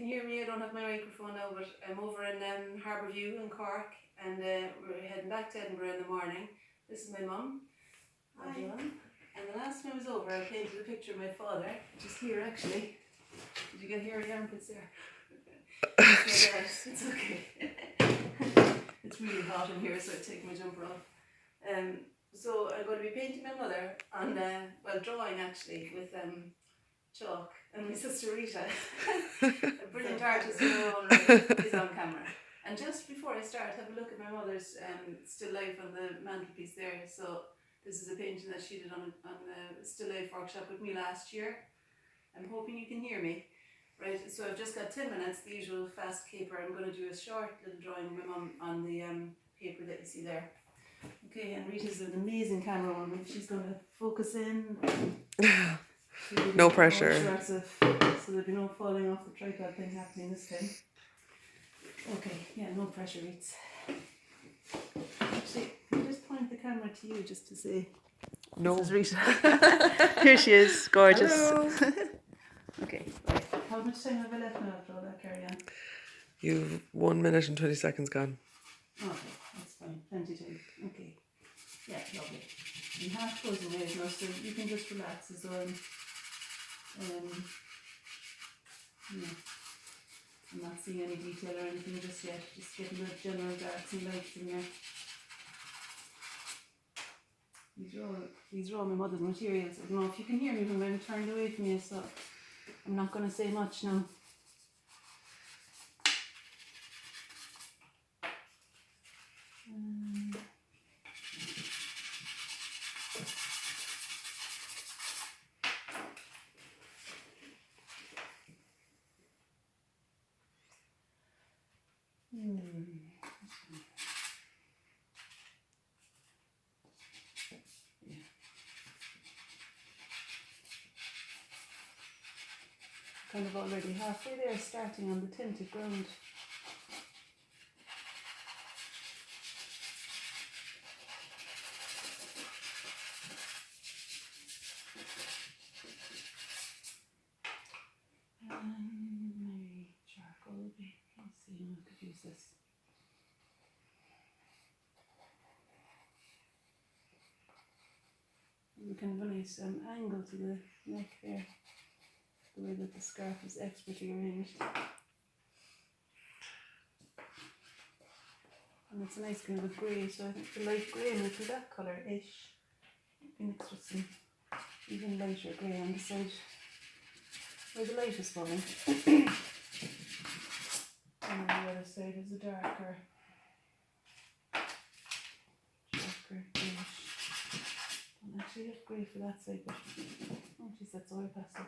hear me. I don't have my microphone now, but I'm over in Harbourview in Cork, and we're heading back to Edinburgh in the morning. This is my mum. Hi. And the last time I was over, I painted a picture of my father, just here actually. Did you get hairy armpits there? It's okay. It's really hot in here, so I take my jumper off. So I'm going to be painting my mother on, drawing actually with chalk, and my sister Rita, a brilliant artist in her own right, is on camera. And just before I start, have a look at my mother's still life on the mantelpiece there. So this is a painting that she did on a still life workshop with me last year. I'm hoping you can hear me. Right, so I've just got 10 minutes, the usual fast caper. I'm going to do a short little drawing of my mum on the paper that you see there. Okay, and Rita's an amazing camera woman. She's going to focus in. No pressure. So there'll be no falling off the tripod thing happening this time. Okay, yeah, no pressure, Rita. Actually, can I just point the camera to you just to say, no. This is Rita. Here she is, gorgeous. Hello. Okay, right. How much time have I left now after all that carry on? You've 1 minute and 20 seconds gone. Okay, that's fine. Plenty of time. Okay. Yeah, lovely. I'm half closing my eyes now, so you can just relax as well. I'm not seeing any detail or anything just yet. Just getting the general darks and lights in there. These are all my mother's materials. I don't know if you can hear me when I'm turned away from you, so I'm not going to say much now. Kind of already halfway there, starting on the tinted ground. My charcoal will be, let's see how I could use this. And kind of a nice angle to the neck there. The way that the scarf is expertly arranged. And it's a nice kind of a grey, so I think the light grey might be that colour-ish. Mixed with some even lighter grey on the side where the light is falling. And on the other side is a darker greyish. Don't actually have grey for that side, but oh geez, that's oil pastel.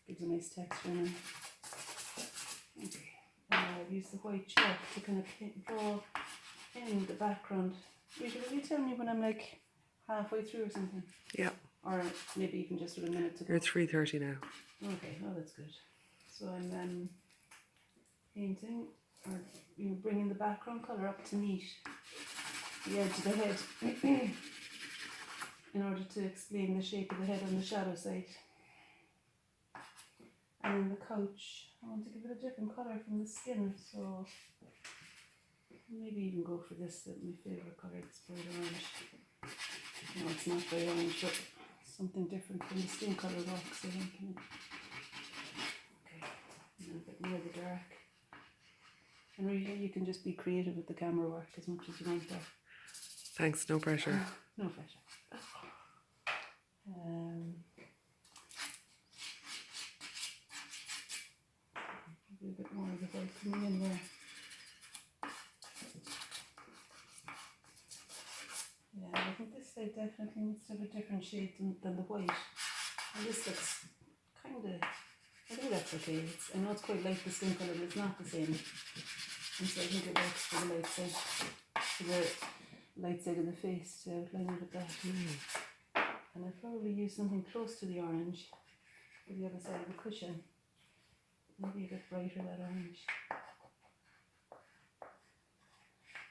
Gives a nice texture now. Okay, and I'll use the white chalk to kind of draw in the background. Rita, will you tell me when I'm like halfway through or something? Yeah. Or maybe even just with a minute to go. You're 3:30 now. Okay, oh that's good. So I'm painting, or bringing the background colour up to meet the edge of the head in order to explain the shape of the head on the shadow side. And then the couch, I want to give it a different colour from the skin, so maybe even go for this, my favourite colour, this bright orange. No, it's not very orange, but something different from the skin colour works, I think. Okay, and then a bit more of the dark. And really, you can just be creative with the camera work as much as you want there. Thanks, no pressure. No pressure. A bit more of the white coming in there. Yeah, I think this side definitely needs to have a different shade than the white. And this looks kind of, I think that's okay. I know it's quite like the skin colour, but it's not the same. And so I think it works for the light side, for the light side of the face to outline it with that. And I'll probably use something close to the orange for the other side of the cushion. Maybe a bit brighter, that orange.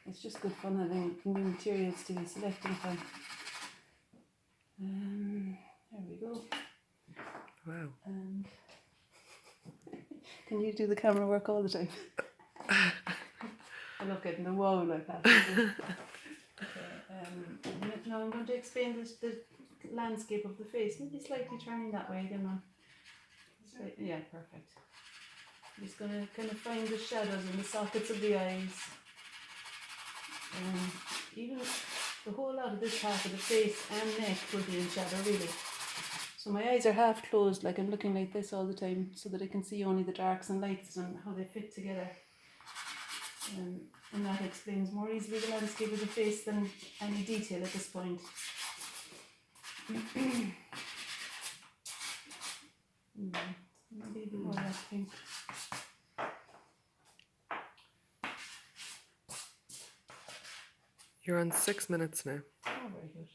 It's just good fun having new materials to be selecting from. There we go. Wow. And Can you do the camera work all the time? I look at the wall like that. Okay, now I'm going to explain the landscape of the face. Maybe slightly turning that way again now. Yeah, perfect. I'm just going to kind of find the shadows and the sockets of the eyes. Even the whole lot of this half of the face and neck will be in shadow really. So my eyes are half closed, like I'm looking like this all the time, so that I can see only the darks and lights and how they fit together. And that explains more easily the landscape of the face than any detail at this point. Maybe a bit more that pink. You're on 6 minutes now. Oh, very good.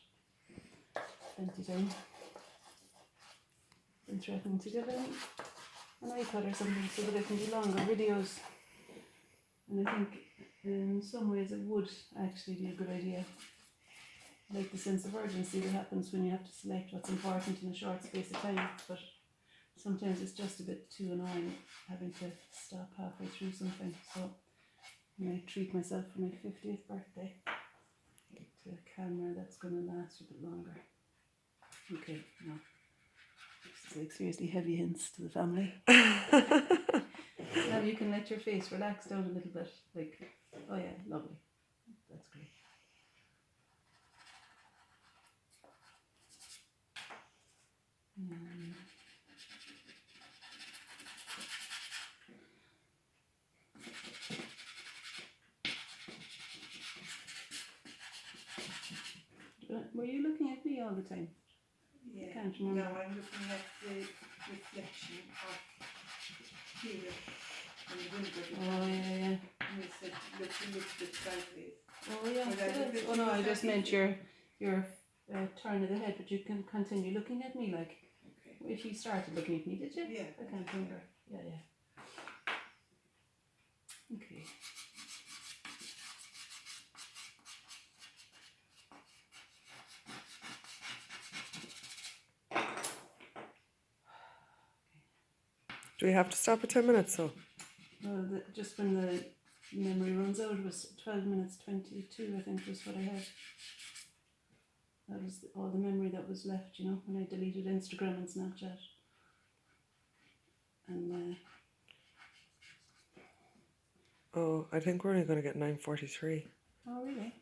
Plenty time. Been threatening to get an iPad or something so that I can do longer videos. And I think in some ways it would actually be a good idea. I like the sense of urgency that happens when you have to select what's important in a short space of time, but sometimes it's just a bit too annoying having to stop halfway through something. So I might treat myself for my 50th birthday to a camera that's going to last a bit longer. Okay, now this is like seriously heavy hints to the family. Now you can let your face relax down a little bit, like, oh yeah, lovely, that's great. Were you looking at me all the time? Yeah. I can't remember. No, I'm looking at the reflection of here in the window. Oh yeah. And it said look a little bit sideways. Oh yeah. But I didn't Oh no, I think just that meant easy. your turn of the head, but you can continue looking at me like. Okay. If you started looking at me, did you? Yeah. I can't remember. Yeah. Okay. Do we have to stop at 10 minutes? So Well, just when the memory runs out, it was 12 minutes 22, I think was what I had. That was all the memory that was left, you know, when I deleted Instagram and Snapchat. And oh, I think we're only going to get 9:43. oh really?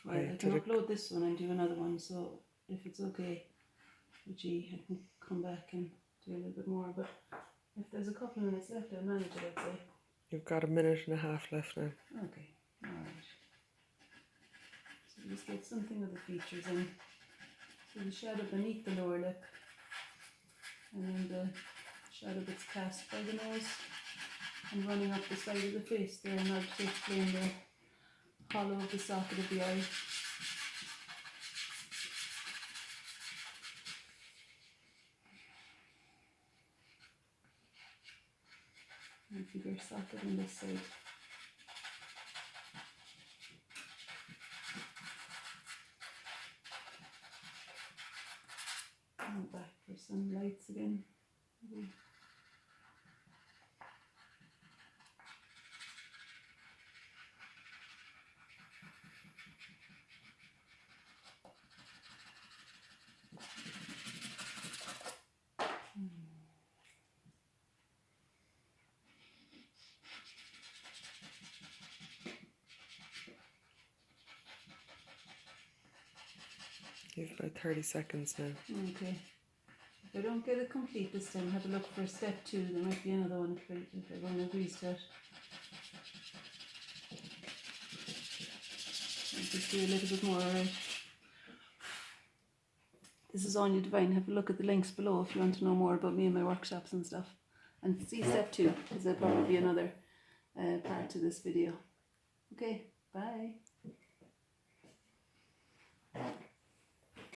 Well, I I can did it- upload this one and do another one, so if it's okay, gee, I can come back and do a little bit more, but if there's a couple of minutes left, I'll manage it, I'd say. You've got 1.5 minutes left now. Okay, alright. So just get something of the features in. So the shadow beneath the lower lip, and then the shadow that's cast by the nose, and running up the side of the face there, and I'll just explain the hollow of the socket of the eye. And bigger socket on this side. And back for some lights again. You've about 30 seconds now. Okay. If I don't get it complete this time, have a look for step 2. There might be another one if everyone agrees to it. I'll just do a little bit more, alright. This is Aine Divine. Have a look at the links below if you want to know more about me and my workshops and stuff. And see step 2, because there'll probably be another part to this video. Okay, bye.